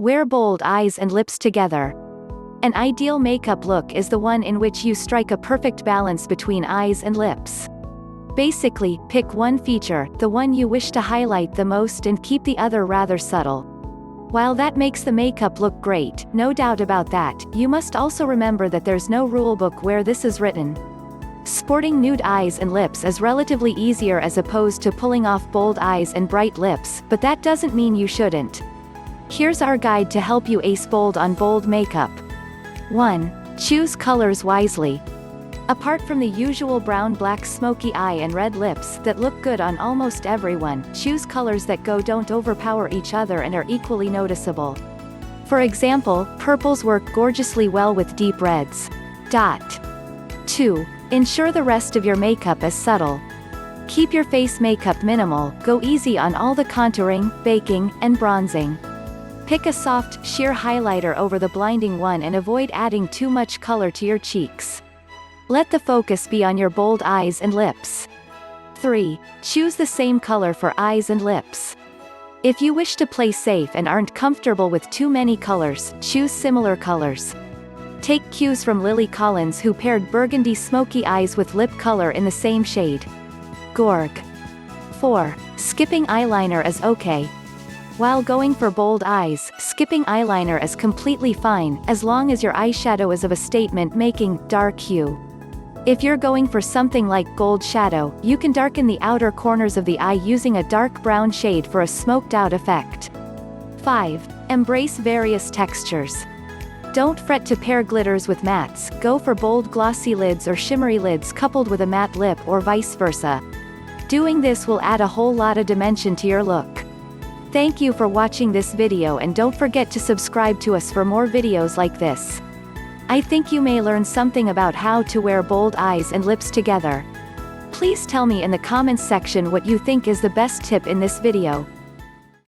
Wear bold eyes and lips together. An ideal makeup look is the one in which you strike a perfect balance between eyes and lips. Basically, pick one feature, the one you wish to highlight the most, and keep the other rather subtle. While that makes the makeup look great, no doubt about that, you must also remember that there's no rulebook where this is written. Sporting nude eyes and lips is relatively easier as opposed to pulling off bold eyes and bright lips, but that doesn't mean you shouldn't. Here's our guide to help you ace bold on bold makeup. 1. Choose colors wisely. Apart from the usual brown, black, smoky eye and red lips that look good on almost everyone, choose colors that don't overpower each other and are equally noticeable. For example, purples work gorgeously well with deep reds. 2. Ensure the rest of your makeup is subtle. Keep your face makeup minimal, go easy on all the contouring, baking, and bronzing. Pick a soft, sheer highlighter over the blinding one and avoid adding too much color to your cheeks. Let the focus be on your bold eyes and lips. 3. Choose the same color for eyes and lips. If you wish to play safe and aren't comfortable with too many colors, choose similar colors. Take cues from Lily Collins, who paired burgundy smoky eyes with lip color in the same shade. Gorg. 4. Skipping eyeliner is okay. While going for bold eyes, skipping eyeliner is completely fine, as long as your eyeshadow is of a statement-making, dark hue. If you're going for something like gold shadow, you can darken the outer corners of the eye using a dark brown shade for a smoked-out effect. 5. Embrace various textures. Don't fret to pair glitters with mattes, go for bold glossy lids or shimmery lids coupled with a matte lip or vice versa. Doing this will add a whole lot of dimension to your look. Thank you for watching this video, and don't forget to subscribe to us for more videos like this. I think you may learn something about how to wear bold eyes and lips together. Please tell me in the comments section what you think is the best tip in this video.